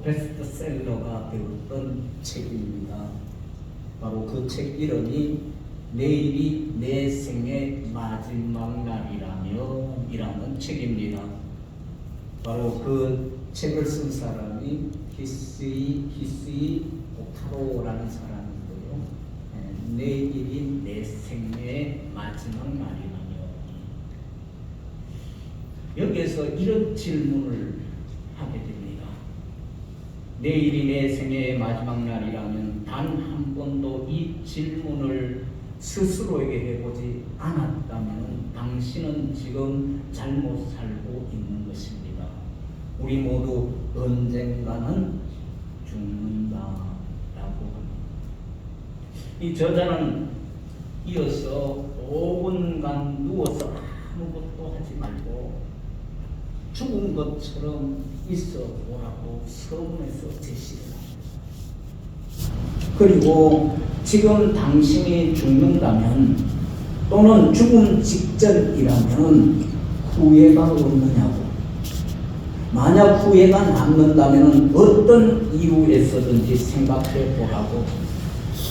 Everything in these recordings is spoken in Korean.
베스트셀러가 되었던 책입니다. 바로 그 책 이름이 내일이 내 생의 마지막 날이라며 이라는 책입니다. 바로 그 책을 쓴 사람이 히스이 오타로라는 사람이고요. 내일이 내 생의 마지막 날이라며 여기에서 이런 질문을 하게 됩니다. 내일이 내 생의 마지막 날이라면 단 한 번도 이 질문을 스스로에게 해보지 않았다면 당신은 지금 잘못 살고 있는 것입니다. 우리 모두 언젠가는 죽는다라고 합니다. 이 저자는 이어서 5분간 누워서 아무것도 하지 말고 죽은 것처럼 있어 보라고 서문에서 제시를 합니다. 그리고 지금 당신이 죽는다면 또는 죽음 직전이라면 후회가 없느냐고, 만약 후회가 남는다면 어떤 이유에서든지 생각해 보라고,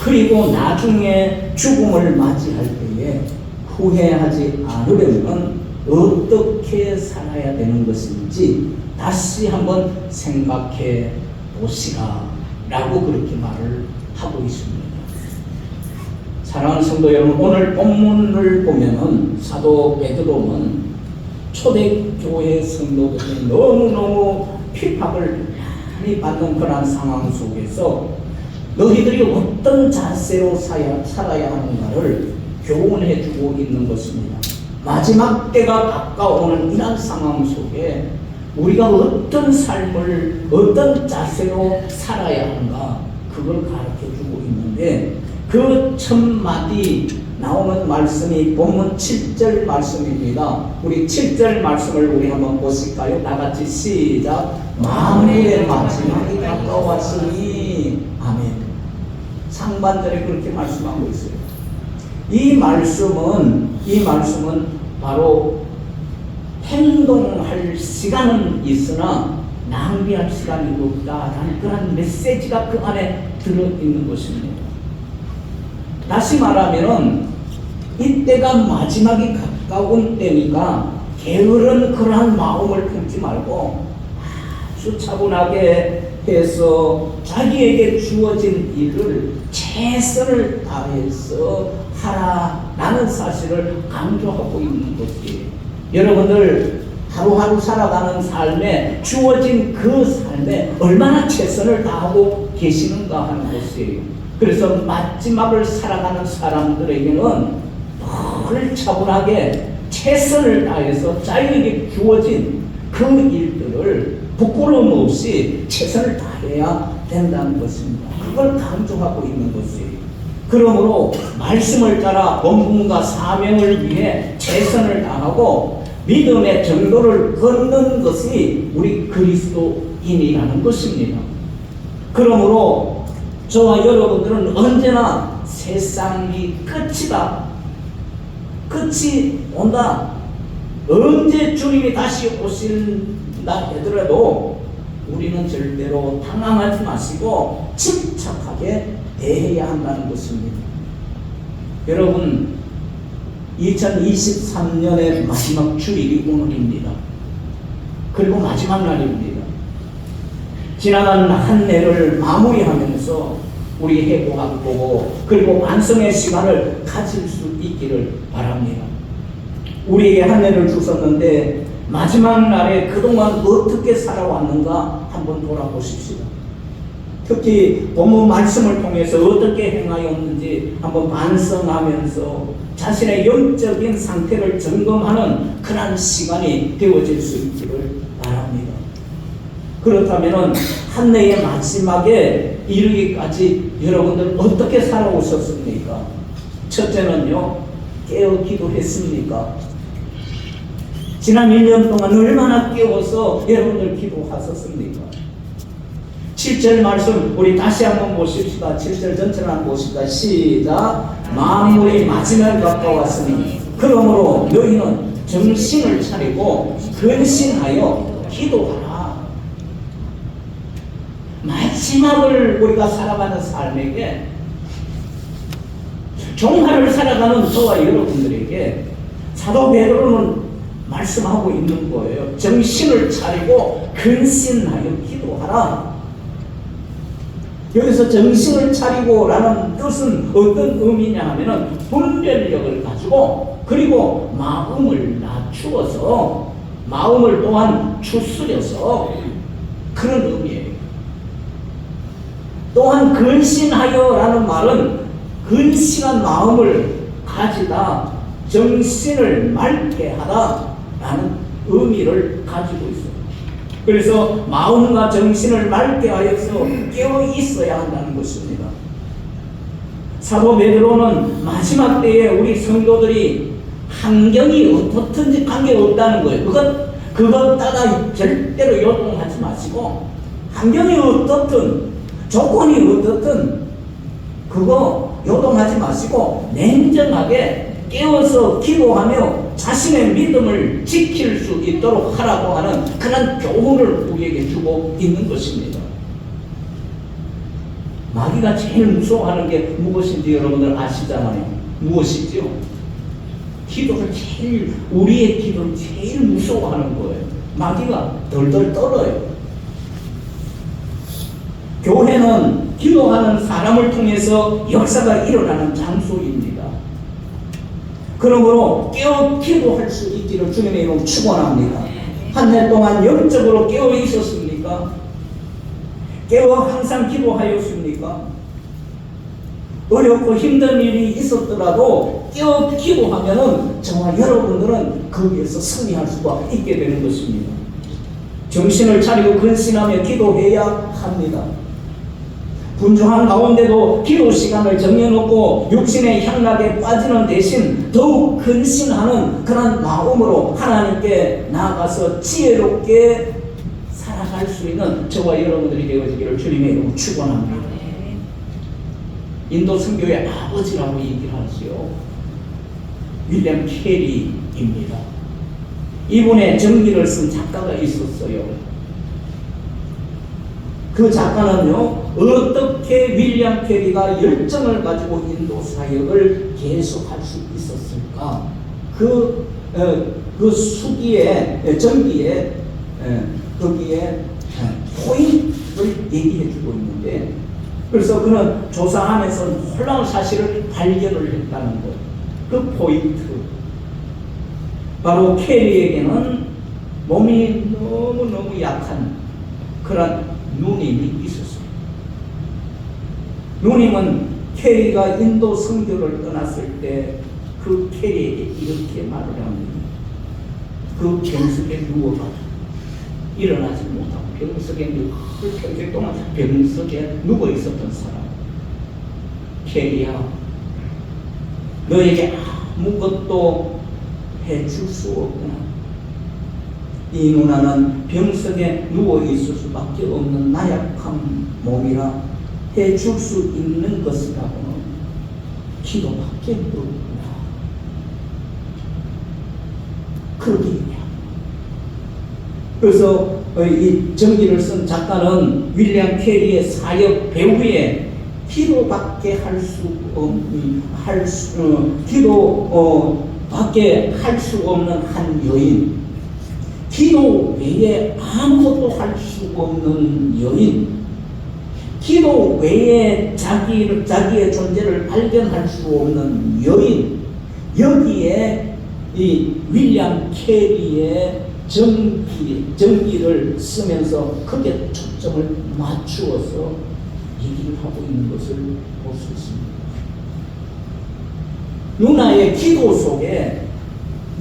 그리고 나중에 죽음을 맞이할 때에 후회하지 않으려면 어떻게 살아야 되는 것인지 다시 한번 생각해 보시라 라고 그렇게 말을 하고 있습니다. 사랑하는 성도 여러분, 오늘 본문을 보면은 사도 베드로는 초대교회 성도들이 너무너무 핍박을 많이 받는 그런 상황 속에서 너희들이 어떤 자세로 살아야 하는가를 교훈해 주고 있는 것입니다. 마지막 때가 가까워오는 이런 상황 속에 우리가 어떤 삶을 어떤 자세로 살아야 하는가 그걸 가르쳐주고 있는데, 그 첫 마디 나오는 말씀이 본문 7절 말씀입니다. 우리 7절 말씀을 우리 한번 보실까요? 다 같이 시작. 만물의 마지막이 가까웠으니 아멘. 상반절에 그렇게 말씀하고 있어요. 이 말씀은 바로 행동할 시간은 있으나 낭비할 시간이 없다라는 그런 메시지가 그 안에 들어있는 것입니다. 다시 말하면 이때가 마지막이 가까운 때니까 게으른 그러한 마음을 품지 말고 아주 차분하게 해서 자기에게 주어진 일을 최선을 다해서 하라라는 사실을 강조하고 있는 것이에요. 여러분들 하루하루 살아가는 삶에 주어진 그 삶에 얼마나 최선을 다하고 계시는가 하는 것이에요. 그래서 마지막을 살아가는 사람들에게는 늘 차분하게 최선을 다해서 자기에게 주어진 그 일들을 부끄러움 없이 최선을 다해야 된다는 것입니다. 그걸 강조하고 있는 것이에요. 그러므로 말씀을 따라 본분과 사명을 위해 최선을 다하고 믿음의 정도를 걷는 것이 우리 그리스도인이라는 것입니다. 그러므로 저와 여러분들은 언제나 세상이 끝이다, 끝이 온다, 언제 주님이 다시 오신다 하더라도 우리는 절대로 당황하지 마시고 침착하게 대해야 한다는 것입니다. 여러분, 2023년의 마지막 주일이 오늘입니다. 그리고 마지막 날입니다. 지나간 한 해를 마무리하면서 우리 회복하고 보고 그리고 반성의 시간을 가질 수 있기를 바랍니다. 우리에게 한 해를 주셨는데 마지막 날에 그동안 어떻게 살아왔는가 한번 돌아보십시오. 특히 본문 말씀을 통해서 어떻게 행하였는지 한번 반성하면서 자신의 영적인 상태를 점검하는 그런 시간이 되어질 수 있기를 바랍니다. 그렇다면 한 해의 마지막에 이르기까지 여러분들 어떻게 살아오셨습니까? 첫째는요, 깨어 기도했습니까? 지난 1년 동안 얼마나 깨워서 여러분들 기도하셨습니까? 7절 말씀 우리 다시 한번 보십시다. 7절 전체를 한번 보십시다. 시작. 만물의 마지막이 가까웠으니 그러므로 너희는 정신을 차리고 근신하여 기도하라. 마지막을 우리가 살아가는 삶에게, 종말을 살아가는 저와 여러분들에게 사도 베드로는 말씀하고 있는 거예요. 정신을 차리고 근신하여 기도하라. 여기서 정신을 차리고 라는 뜻은 어떤 의미냐 하면은 분별력을 가지고, 그리고 마음을 낮추어서, 마음을 또한 추스려서, 그런 의미예요. 또한 근신하여 라는 말은 근신한 마음을 가지다, 정신을 맑게 하다 라는 의미를 가지고 있어요. 그래서 마음과 정신을 맑게 하여서 깨어 있어야 한다는 것입니다. 사도 베드로는 마지막 때에 우리 성도들이 환경이 어떻든지 관계없다는 거예요. 그것 따라 절대로 요동하지 마시고, 환경이 어떻든 조건이 어떻든 그거 요동하지 마시고 냉정하게 깨어서 기도하며 자신의 믿음을 지킬 수 있도록 하라고 하는 그런 교훈을 우리에게 주고 있는 것입니다. 마귀가 제일 무서워하는 게 무엇인지 여러분들 아시잖아요. 무엇이죠? 우리의 기도를 제일 무서워하는 거예요. 마귀가 덜덜 떨어요. 교회는 기도하는 사람을 통해서 역사가 일어나는 장소입니다. 그러므로 깨어 기도할 수 있기를 주님의 이름으로 축원합니다. 한 해 동안 영적으로 깨어 있었습니까? 깨어 항상 기도하였습니까? 어렵고 힘든 일이 있었더라도 깨어 기도하면은 정말 여러분들은 거기에서 승리할 수가 있게 되는 것입니다. 정신을 차리고 근신하며 기도해야 합니다. 분주한 가운데도 기도 시간을 정해놓고 육신의 향락에 빠지는 대신 더욱 근신하는 그런 마음으로 하나님께 나아가서 지혜롭게 살아갈 수 있는 저와 여러분들이 되어지기를 주님의 이름으로 축원합니다. 인도 선교의 아버지라고 얘기를 하지요. 윌리엄 캐리입니다. 이분의 전기를 쓴 작가가 있었어요. 그 작가는요, 어떻게 윌리엄 캐리가 열정을 가지고 인도 사역을 계속할 수 있었을까? 그 수기에, 전기에, 거기에 포인트를 얘기해 주고 있는데, 그래서 그는 조사하면서 놀라운 사실을 발견을 했다는 것. 그 포인트. 바로 캐리에게는 몸이 너무너무 약한 그런 누님이 있었어요. 누님은 캐리가 인도 선교를 떠났을 때 그 캐리에게 이렇게 말을 합니다. 그 병석에 누워가지고 일어나지 못하고 병석에 평생 동안 병석에 누워 있었던 사람. 캐리야, 너에게 아무것도 해줄 수 없구나. 이 누나는 병석에 누워 있을 수밖에 없는 나약한 몸이라 해줄 수 있는 것이라고는 기도밖에 없구나. 그렇게 얘기합니다. 그래서 이 전기를 쓴 작가는 윌리엄 캐리의 사역 배후에 기도밖에 할 수 없는 한 여인, 기도 외에 아무것도 할 수 없는 여인, 기도 외에 자기의 존재를 발견할 수 없는 여인, 여기에 이 윌리엄 캐리의 전기를 쓰면서 크게 초점을 맞추어서 얘기를 하고 있는 것을 볼 수 있습니다. 누나의 기도 속에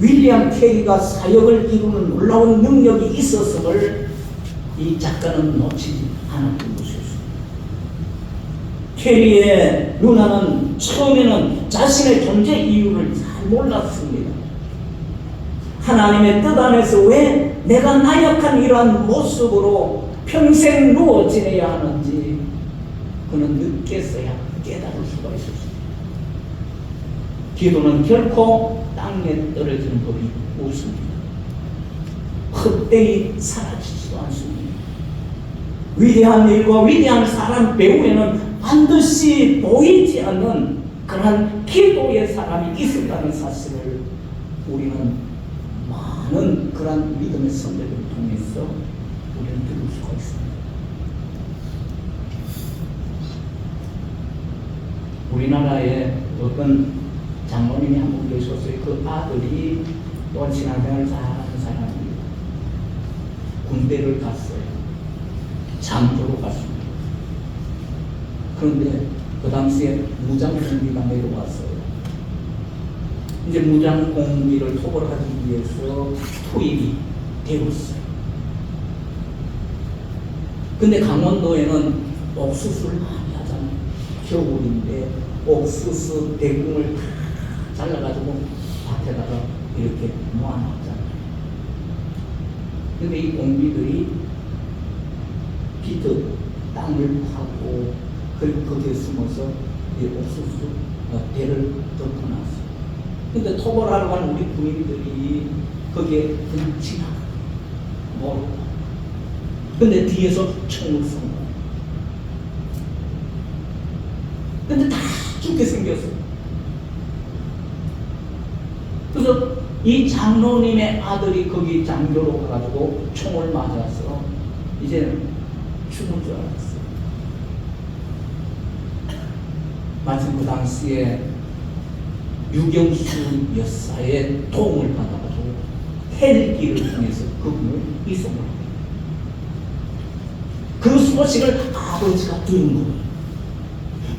윌리엄 캐리가 사역을 이루는 놀라운 능력이 있었음을 이 작가는 놓치지 않았던 것이었습니다. 캐리의 누나는 처음에는 자신의 존재 이유를 잘 몰랐습니다. 하나님의 뜻 안에서 왜 내가 나약한 이러한 모습으로 평생 누워 지내야 하는지 그는 늦게서야 깨달을 수가 있었습니다. 기도는 결코 땅에 떨어지는 법이 없습니다. 헛되이 사라지지도 않습니다. 위대한 일과 위대한 사람 배후에는 반드시 보이지 않는 그러한 기도의 사람이 있었다는 사실을 우리는 많은 그러한 믿음의 선배를 통해서 우리는 들을 수가 있습니다. 우리나라에 어떤 장로님이 한 분 계셨어요. 그 아들이 또한 신앙생활을 잘하는 사람입니다. 군대를 갔어요. 장교로 갔습니다. 그런데 그 당시에 무장공비가 내려왔어요. 이제 무장공비를 토벌하기 위해서 투입이 되었어요. 근데 강원도에는 옥수수를 많이 하잖아요. 겨울인데 옥수수 대궁을 다 잘라가지고 밭에다가 이렇게 모아놨잖아요. 근데 이 공비들이 비트 땅을 파고 그리고 거기에 숨어서 이 옥수수 대를 덮어놨어요. 근데 토벌하러 간 우리 군인들이 거기에 그냥 지나가 모르고 근데 뒤에서 총을 쏜 거예요. 근데 다 죽게 생겼어요. 그래서 이 장로님의 아들이 거기 장교로 가가지고 총을 맞아서 이제는 죽은 줄 알았어요. 마침 그 당시에 유경수 여사의 도움을 받아가지고 헬기를 통해서 그분을 이송을 합니다. 그 소식을 아버지가 들은 거예요.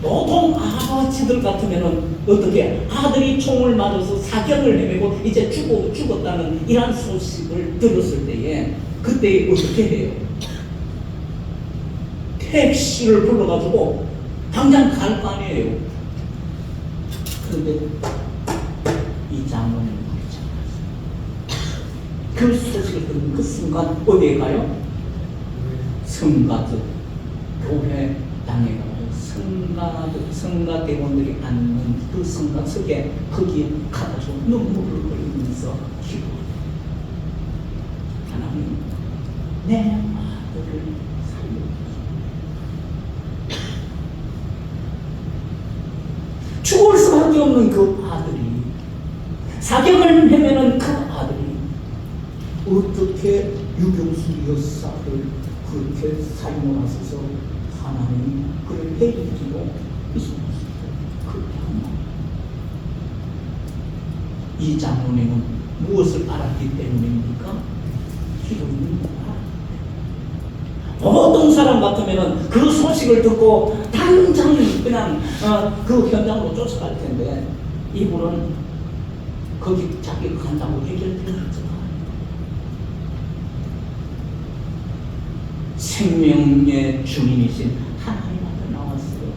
보통 아버지들 같으면은 어떻게 아들이 총을 맞아서 사경을 헤매고 이제 죽었다는 이런 소식을 들었을 때에 그때 어떻게 해요? 택시를 불러가지고 당장 갈 거 아니에요. 그런데 이 장로는 그 소식을 듣는 그 순간 어디에 가요? 성가적 교회 당에 가요. 성가 대원들이 앉는 그 성가석에 거기에 가가지고 눈물을 흘리면서 기도합니다. 하나님, 내 아들을 살려주시오. 죽을 수밖에 없는 그 아들이, 사경을 헤매는 그 아들이 어떻게 유경수 여사를 그렇게 사용을 하셔서 하나님이 그를 해주시고 있습니다. 그렇게 합니다. 이 장로님은 무엇을 알았기 때문입니까? 기도는 보통 사람 같으면 그 소식을 듣고 당장 그냥 그 현장으로 쫓아갈 텐데 이분은 거기 자기가 간다고 해결되었잖아. 생명의 주님이신 하나님한테 나왔어요.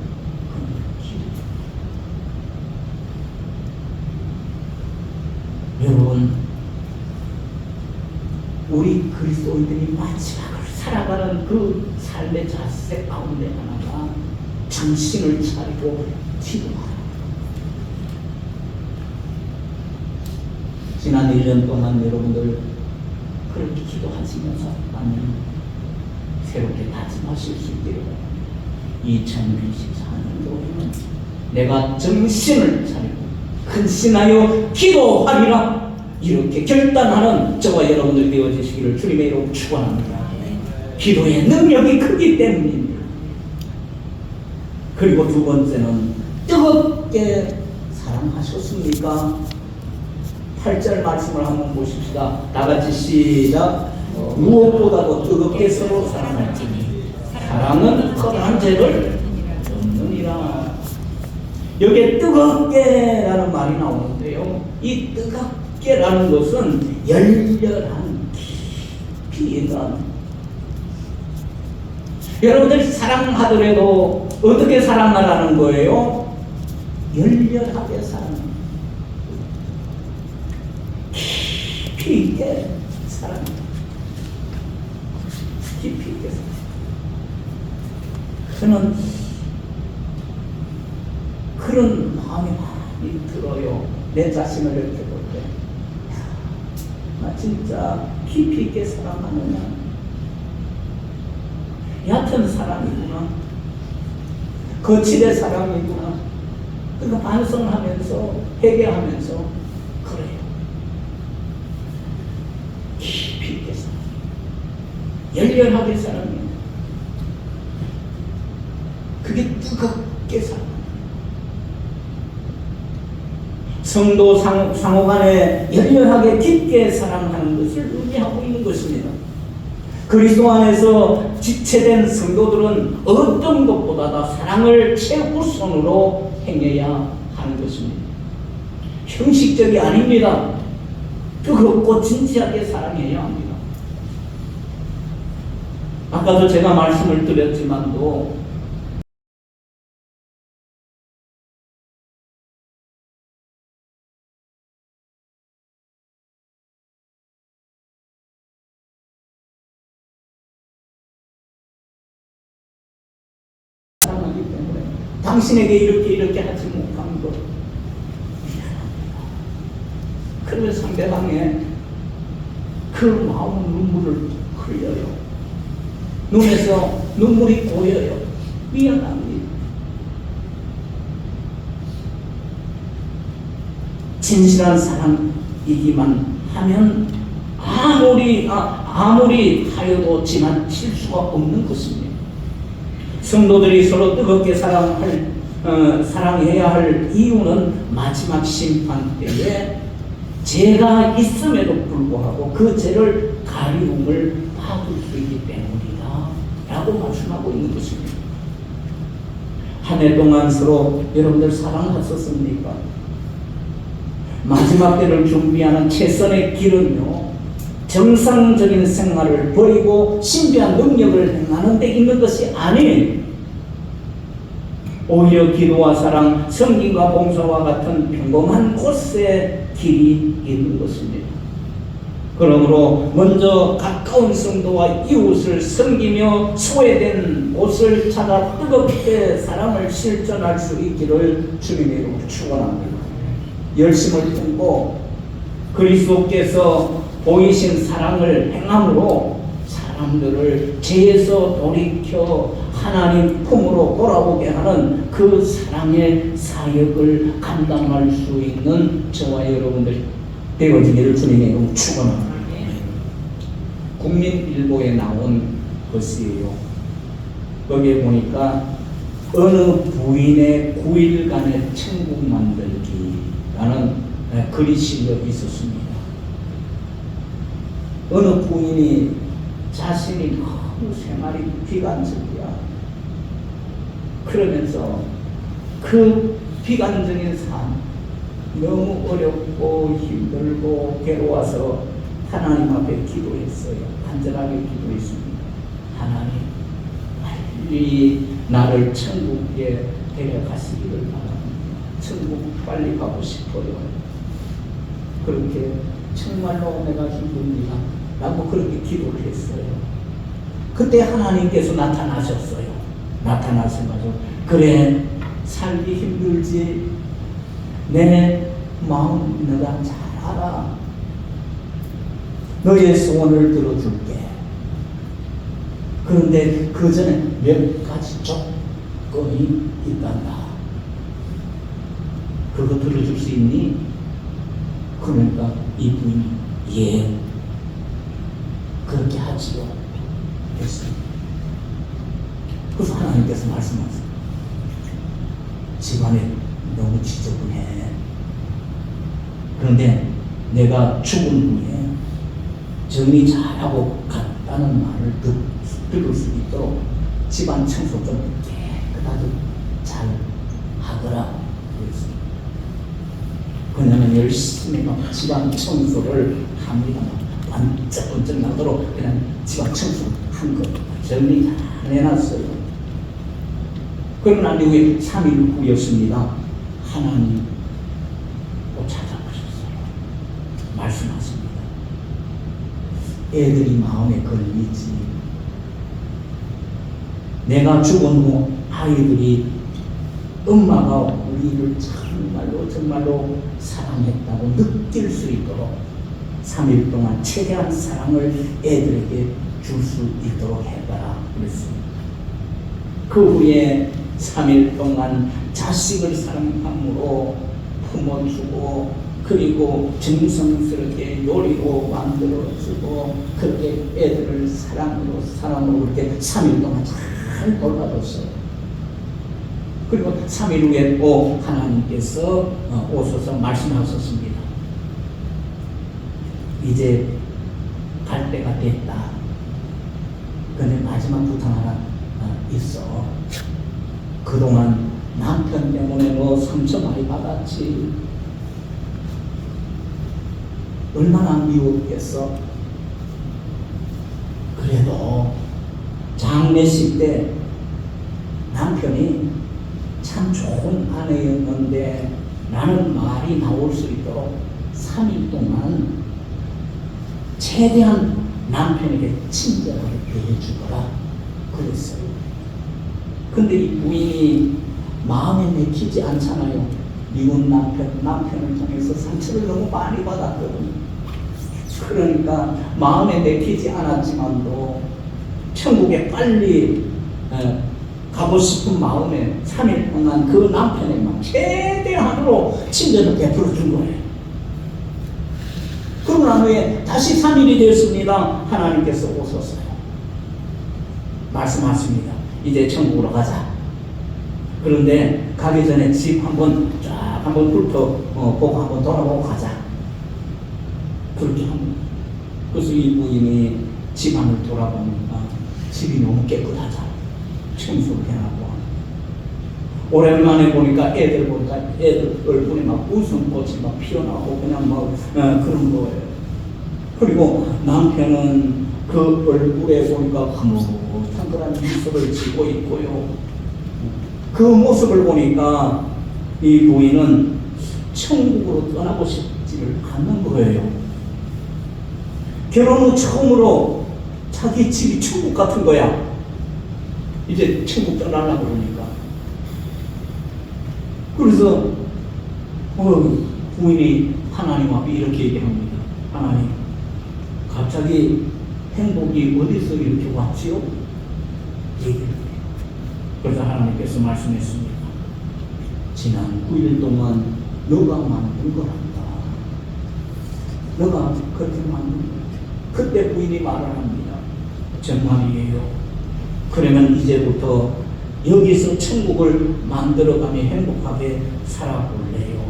여러분, 우리 그리스도인들이 마지막을 살아가는 그 삶의 자세 가운데 하나가 정신을 차리고 기도하라. 지난 1년 동안 여러분들 그렇게 기도하시면서 아멘. 새롭게 다짐하실 수 있기를 2024년도에는 내가 정신을 차리고 근신하여 기도하리라 이렇게 결단하는 저와 여러분들 되어주시기를 주님의 이름으로 축원합니다. 기도의 능력이 크기 때문입니다. 그리고 두 번째는 뜨겁게 사랑하셨습니까? 8절 말씀을 한번 보십시다. 다 같이 시작. 무엇보다도 뜨겁게 서로 사랑할지니 사랑은 선한 죄를 없느니라. 여기에 뜨겁게라는 말이 나오는데요. 이 뜨겁게라는 것은 열렬한 깊이 있는, 여러분들 사랑하더라도 어떻게 사랑하라는 거예요? 열렬하게 사랑합니다. 깊이 있게 사랑합니다. 깊이 있게 저는 그런 마음이 많이 들어요. 내 자신을 이렇게 볼 때, 나 진짜 깊이 있게 사랑하느냐? 얕은 사람이구나. 거칠의 사람이구나. 그러니까 반성하면서 회개하면서 그래요. 깊이 있게 살아. 열렬하게 살아요. 그게 뜨겁게 살아. 성도 상호간에 열렬하게 깊게 사랑하는 것을 의미하고 있는 것입니다. 그리스도 안에서 지체된 성도들은 어떤 것보다 다 사랑을 최우선으로 행해야 하는 것입니다. 형식적이 아닙니다. 뜨겁고 진지하게 사랑해야 합니다. 아까도 제가 말씀을 드렸지만도 사랑하기 때문에 당신에게 이렇게 하지 못한 것 미안합니다. 그러면 상대방의 그 마음 눈물을 흘려요. 눈에서 눈물이 고여요. 미안합니다. 진실한 사랑이기만 하면 아무리 하여도 지나칠 수가 없는 것입니다. 성도들이 서로 뜨겁게 사랑해야 할 이유는 마지막 심판 때에 죄가 있음에도 불구하고 그 죄를 가리움을 받을 수 있기 때문이다 라고 말씀하고 있는 것입니다. 한 해 동안 서로 여러분들 사랑하셨습니까? 마지막 때를 준비하는 최선의 길은요, 정상적인 생활을 버리고 신비한 능력을 행하는 데 있는 것이 아닌 오히려 기도와 사랑, 섬김과 봉사와 같은 평범한 곳에 길이 있는 것입니다. 그러므로 먼저 가까운 성도와 이웃을 섬기며 소외된 곳을 찾아 뜨겁게 사랑을 실천할 수 있기를 주님의 이름으로 축원합니다. 열심을 품고 그리스도께서 보이신 사랑을 행함으로 사람들을 죄에서 돌이켜 하나님 품으로 돌아오게 하는 그 사랑의 사역을 감당할 수 있는 저와 여러분들 되어지기를 주님의 이름으로 축원합니다. 국민일보에 나온 것이에요. 거기에 보니까 어느 부인의 9일간의 천국 만들기라는 글이 실려 있었습니다. 어느 부인이 자신이 너무 생활이 비관적이야. 그러면서 그 비관적인 삶, 너무 어렵고 힘들고 괴로워서 하나님 앞에 기도했어요. 간절하게 기도했습니다. 하나님, 빨리 나를 천국에 데려가시기를 바랍니다. 천국 빨리 가고 싶어요. 그렇게 정말로 내가 힘듭니다 라고 그렇게 기도를 했어요. 그때 하나님께서 나타나셨어요. 나타나셔가지고 그래, 살기 힘들지? 내 마음 내가 잘 알아. 너의 소원을 들어줄게. 그런데 그 전에 몇 가지 조건이 있단다. 그거 들어줄 수 있니? 그러니까 이분이 예, 그렇게 하지요 했습니다. 그래서 하나님께서 말씀하세요. 집안에 너무 지저분해. 그런데 내가 죽은 후에 정리 잘하고 갔다는 말을 들을 수 있도록 집안 청소 좀 깨끗하게 잘 하더라 그랬습니다. 그녀는 열심히 막 집안 청소를 합니다. 반짝반짝 나도록 그냥 집안 청소 한 거 정리 잘 해놨어요. 그러고 난 이후에 3일 후였습니다. 하나님 또 찾아가셨어요. 말씀하십니다. 애들이 마음에 걸리지. 내가 죽은 후 아이들이 엄마가 우리를 정말로 사랑했다고 느낄 수 있도록 3일 동안 최대한 사랑을 애들에게 줄 수 있도록 해봐라 그랬습니다. 그 후에 3일 동안 자식을 사랑함으로 품어주고 그리고 정성스럽게 요리로 만들어주고 그렇게 애들을 사랑으로 그렇게 3일 동안 잘 돌봐줬어요. 그리고 3일 후에 또 하나님께서 오셔서 말씀하셨습니다. 이제 갈 때가 됐다. 근데 마지막 부탁 하나 있어. 그동안 남편 때문에 너 상처 많이 받았지. 얼마나 미웠겠어. 그래도 장례식 때 남편이 참 좋은 아내였는데 나는 말이 나올 수 있도록 3일 동안 최대한 남편에게 친절하게 대해주거라 그랬어요. 근데 이 부인이 마음에 내키지 않잖아요. 미운 남편을 통해서 상처를 너무 많이 받았거든요. 그러니까 마음에 내키지 않았지만도 천국에 빨리 가고 싶은 마음에 3일 동안 그 남편에만 최대한으로 친절을 베풀어준 거예요. 그러고 난 후에 다시 3일이 되었습니다. 하나님께서 오셨어요. 말씀하십니다. 이제 천국으로 가자. 그런데 가기 전에 집 한번 쫙 한번 훑어보고 한번 돌아보고 가자. 그렇게 합니다. 그래서 이 부인이 집 안을 돌아보니까 집이 너무 깨끗하다. 청소를 해놨고 오랜만에 보니까 애들 얼굴에 막 웃음꽃이 막 피어나고 그냥 막 그런 거예요. 그리고 남편은 그 얼굴에 보니까 흐뭇한 그런 미소를 지고 있고요. 그 모습을 보니까 이 부인은 천국으로 떠나고 싶지를 않는 거예요. 결혼 후 처음으로 자기 집이 천국 같은 거야. 이제 천국 떠나려고 그러니까. 그래서 부인이 하나님 앞에 이렇게 얘기합니다. 하나님, 갑자기 행복이 어디서 이렇게 왔지요? 얘기를 해요. 그래서 하나님께서 말씀했습니다. 지난 9일 동안 너가 만든 거란다. 너가 그렇게 만든 거야. 그때 부인이 말을 합니다. 정말이에요. 그러면 이제부터 여기서 천국을 만들어가며 행복하게 살아볼래요.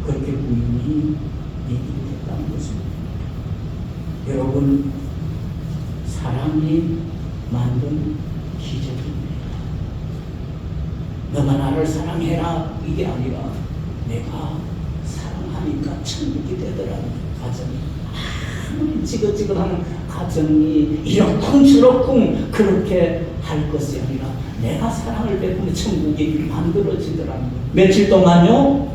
그렇게 부인이 얘기를 했다는 것입니다. 여러분, 사랑이 만든 기적입니다. 너가 나를 사랑해라 이게 아니라 내가 사랑하니까 천국이 되더라는 가정이 아무리 지긋지긋한 가정이 이러쿵저러쿵 그렇게 할 것이 아니라 내가 사랑을 베푸는 천국이 만들어지더라는 거예요. 며칠 동안요?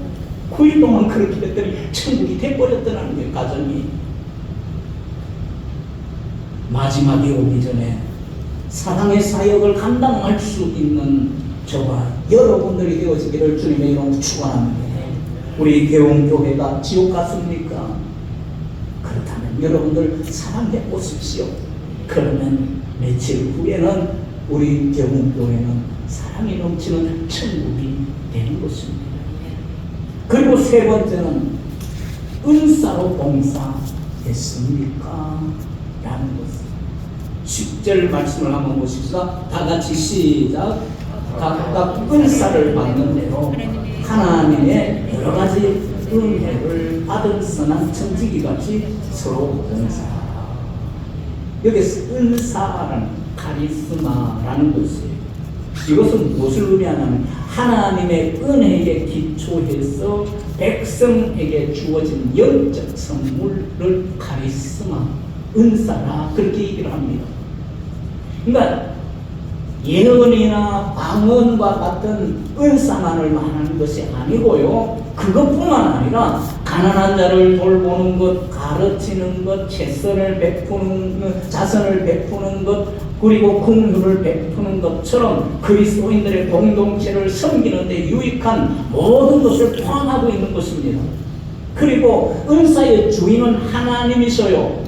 9일 동안 그렇게 됐더니 천국이 돼버렸더라는 거예요. 가정이. 마지막이 오기 전에 사랑의 사역을 감당할 수 있는 저와 여러분들이 되어지기를 주님의 이름으로 축원합니다. 우리 개웅교회가 지옥 같습니까? 그렇다면 여러분들 사랑해 보십시오. 그러면 며칠 후에는 우리 개웅교회는 사랑이 넘치는 천국이 되는 것입니다. 그리고 세 번째는 은사로 봉사했습니까? 라는 것. 10절 말씀을 한번 보십시다. 다 같이 시작. 각각 은사를 받는 대로 하나님의 여러 가지 은혜를 받은 선한 청지기 같이 서로 봉사하라. 여기서 은사라는 카리스마라는 것이에요. 이것은 무엇을 의미하냐면 하나님의 은혜에 기초해서 백성에게 주어진 영적 선물을 카리스마, 은사라 그렇게 얘기를 합니다. 그러니까 예언이나 방언과 같은 은사만을 말하는 것이 아니고요. 그것뿐만 아니라 가난한 자를 돌보는 것, 가르치는 것, 자선을 베푸는 것, 그리고 긍휼을 베푸는 것처럼 그리스도인들의 공동체를 섬기는 데 유익한 모든 것을 포함하고 있는 것입니다. 그리고 은사의 주인은 하나님이셔요.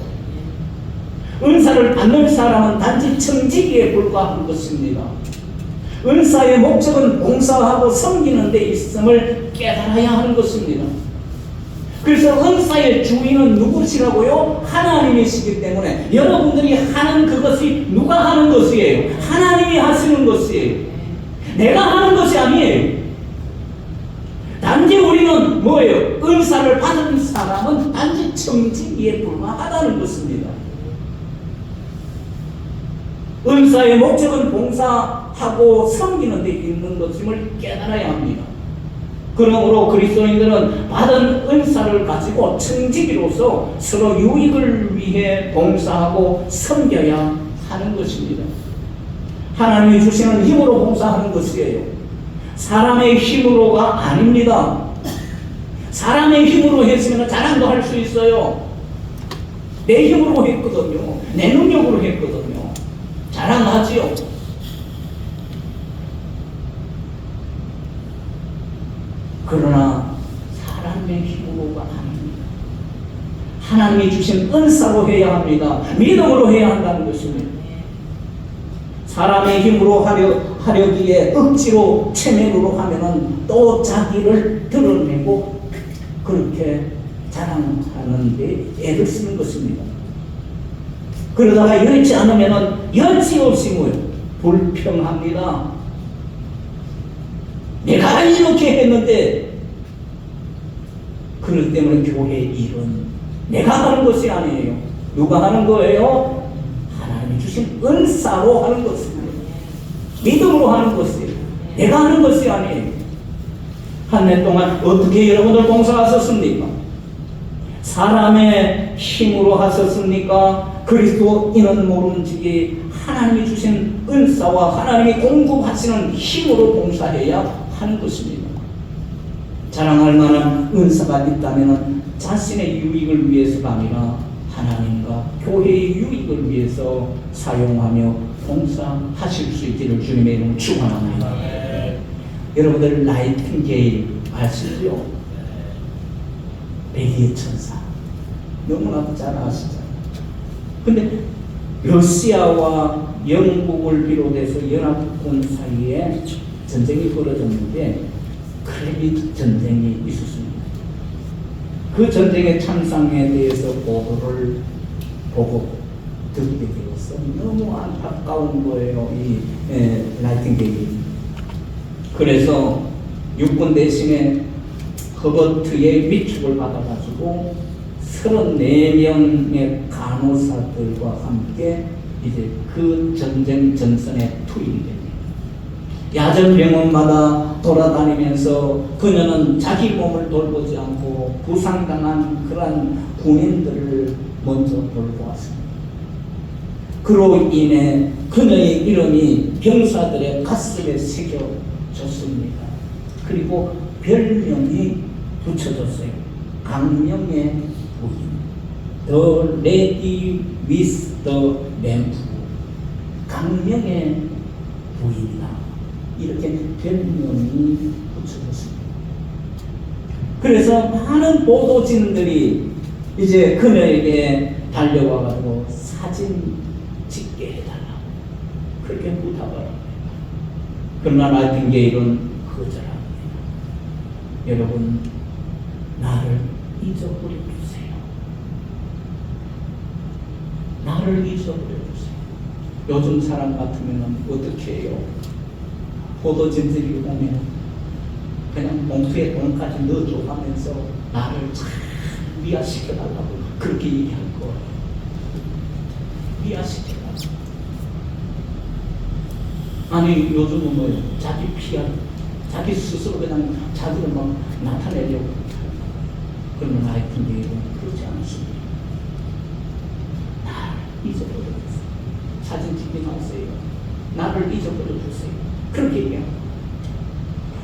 은사를 받는 사람은 단지 청지기에 불과한 것입니다. 은사의 목적은 봉사하고 섬기는 데 있음을 깨달아야 하는 것입니다. 그래서 은사의 주인은 누구시라고요? 하나님이시기 때문에 여러분들이 하는 그것이 누가 하는 것이에요? 하나님이 하시는 것이에요. 내가 하는 것이 아니에요. 단지 우리는 뭐예요? 은사를 받은 사람은 단지 청지기에 불과하다는 것입니다. 은사의 목적은 봉사하고 섬기는 데 있는 것임을 깨달아야 합니다. 그러므로 그리스도인들은 받은 은사를 가지고 청지기로서 서로 유익을 위해 봉사하고 섬겨야 하는 것입니다. 하나님이 주시는 힘으로 봉사하는 것이에요. 사람의 힘으로가 아닙니다. 사람의 힘으로 했으면 자랑도 할 수 있어요. 내 힘으로 했거든요. 내 능력으로 했거든요. 자랑하지요. 그러나 사람의 힘으로가 아닙니다. 하나님이 주신 은사로 해야 합니다. 믿음으로 해야 한다는 것입니다. 사람의 힘으로 하려기에 억지로 체면으로 하면은 또 자기를 드러내고 그렇게 자랑하는 데 애를 쓰는 것입니다. 그러다가 여의치 않으면은 여지없이 뭐예요? 불평합니다. 내가 이렇게 했는데, 그렇기 때문에 교회 일은 내가 하는 것이 아니에요. 누가 하는 거예요? 하나님이 주신 은사로 하는 것입니다. 믿음으로 하는 것이에요. 내가 하는 것이 아니에요. 한 해 동안 어떻게 여러분들 봉사하셨습니까? 사람의 힘으로 하셨습니까? 그리스도인은 모른지 하나님이 주신 은사와 하나님이 공급하시는 힘으로 봉사해야 하는 것입니다. 자랑할 만한 은사가 있다면 자신의 유익을 위해서가 아니라 하나님과 교회의 유익을 위해서 사용하며 봉사하실 수 있기를 주님의 이름으로 축원합니다. 여러분들 나이팅게일 아시죠? 백의의 천사 너무나도 잘 아시잖아요. 근데 러시아와 영국을 비롯해서 연합군 사이에 전쟁이 벌어졌는데 크레딧 전쟁이 있었습니다. 그 전쟁의 참상에 대해서 보고를 보고 듣게 되어서 너무 안타까운 거예요. 이 나이팅게일이. 그래서 육군 대신에 허버트의 위축을 받아가지고 34명의 간호사들과 함께 이제 그 전쟁 전선에 투입이 됩니다. 야전 병원마다 돌아다니면서 그녀는 자기 몸을 돌보지 않고 부상당한 그러한 군인들을 먼저 돌보았습니다. 그로 인해 그녀의 이름이 병사들의 가슴에 새겨졌습니다. 그리고 별명이 붙여졌어요. 강명의 부인, The Lady with the Lamp, 강명의 부인이다. 이렇게 별명이 붙여졌습니다. 그래서 많은 보도진들이 이제 그녀에게 달려와가지고 사진 찍게 해달라고 그렇게 부탁을 합니다. 그러나 나이팅게일은 거절합니다. 여러분, 나를 잊어버려 주세요. 나를 잊어버려 주세요. 요즘 사람 같으면 어떻게 해요? 보도진들이 오면 그냥 봉투에 돈까지 넣어줘 하면서 나를 잘 미화시켜달라고 그렇게 얘기할 거예요. 미화시켜달라고. 아니 요즘은 뭐예요? 자기 PR, 자기 스스로 그냥 자기를 막 나타내려고. 그러면 나이팅게일은 그렇지 않습니다. 나를 잊어버려 주세요. 사진 찍지 마세요. 나를 잊어버려 주세요. 그렇게 얘기합니다.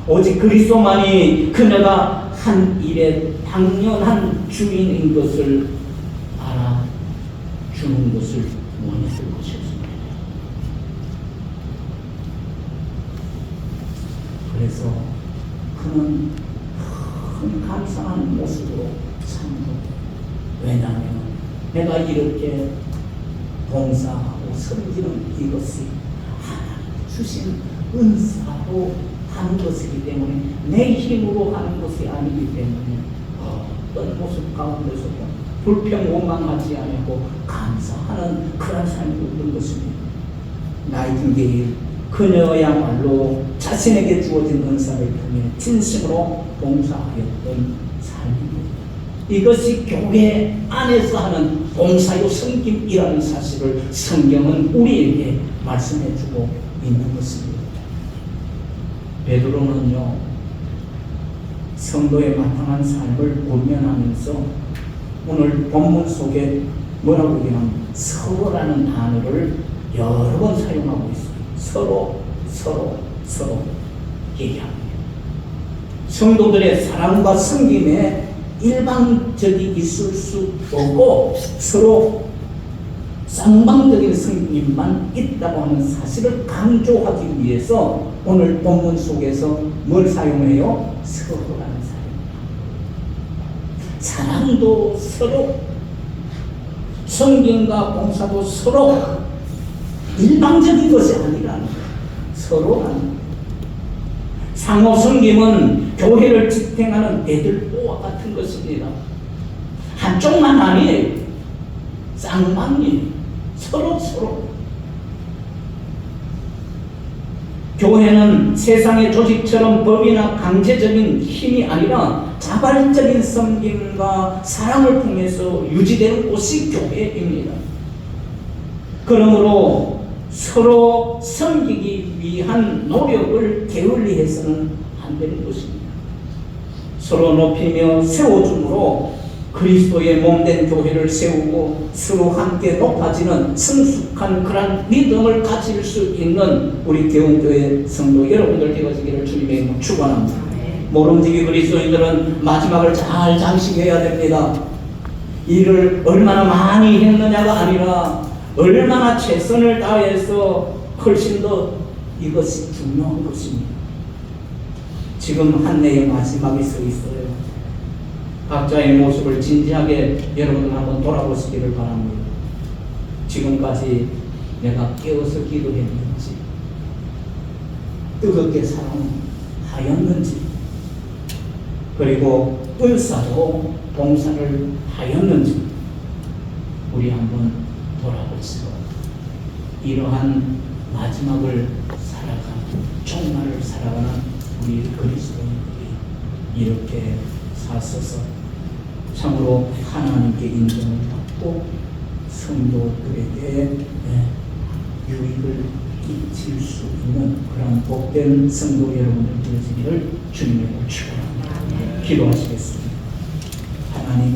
오직 그리스도만이 그녀가 한 일의 당연한 주인인 것을 알아주는 것을 원했을 것이었습니다. 그래서 그는 큰 감사한 모습으로 참고, 왜냐하면 내가 이렇게 봉사하고 섬기는 이것이 하나님의 주신 은사로 하는 것이기 때문에 내 힘으로 하는 것이 아니기 때문에 어떤 모습 가운데서도 불평 원망하지 않고 감사하는 그런 삶이 없는 것입니다. 나이팅게일 그녀야말로 자신에게 주어진 은사를 통해 진심으로 봉사하였던 삶입니다. 이것이 교회 안에서 하는 봉사요 섬김이라는 사실을 성경은 우리에게 말씀해주고 있는 것입니다. 베드로는요, 성도의 마땅한 삶을 권면하면서 오늘 본문 속에 뭐라고 얘기하면 서로라는 단어를 여러 번 사용하고 있습니다. 서로 얘기합니다. 성도들의 사랑과 섬김에 일방적이 있을 수 없고 서로 쌍방적인 섬김만 있다고 하는 사실을 강조하기 위해서 오늘 본문 속에서 뭘 사용해요? 서로라는 사용입니다. 사랑도 서로, 섬김과 봉사도 서로, 일방적인 것이 아니라는 거예요. 서로라는 거예요. 상호 섬김은 교회를 지탱하는 애들보와 같은 것입니다. 한쪽만 아니에요. 쌍방이에요. 서로. 교회는 세상의 조직처럼 법이나 강제적인 힘이 아니라 자발적인 섬김과 사랑을 통해서 유지되는 곳이 교회입니다. 그러므로 서로 섬기기 위한 노력을 게을리해서는 안 되는 것입니다. 서로 높이며 세워줌으로 그리스도의 몸된 교회를 세우고 서로 함께 높아지는 성숙한 그런 믿음을 가질 수 있는 우리 개운교회 성도 여러분들 되어지기를 주님의 이름으로 축원합니다. 모름지기 그리스도인들은 마지막을 잘 장식해야 됩니다. 일을 얼마나 많이 했느냐가 아니라 얼마나 최선을 다해서 훨씬 더 이것이 중요한 것입니다. 지금 한 해의 마지막에 서 있어요. 각자의 모습을 진지하게 여러분 한번 돌아보시기를 바랍니다. 지금까지 내가 깨어서 기도했는지, 뜨겁게 사랑하였는지, 그리고 은사로 봉사를 하였는지 우리 한번 돌아보시고 이러한 마지막을 살아가는, 종말을 살아가는 우리 그리스도인들이 이렇게 사셔서 참으로 하나님께 인정을 받고 성도들에게 유익을 끼칠 수 있는 그런 복된 성도 여러분들 되시기를 주님의 축원합니다. 기도하시겠습니다. 하나님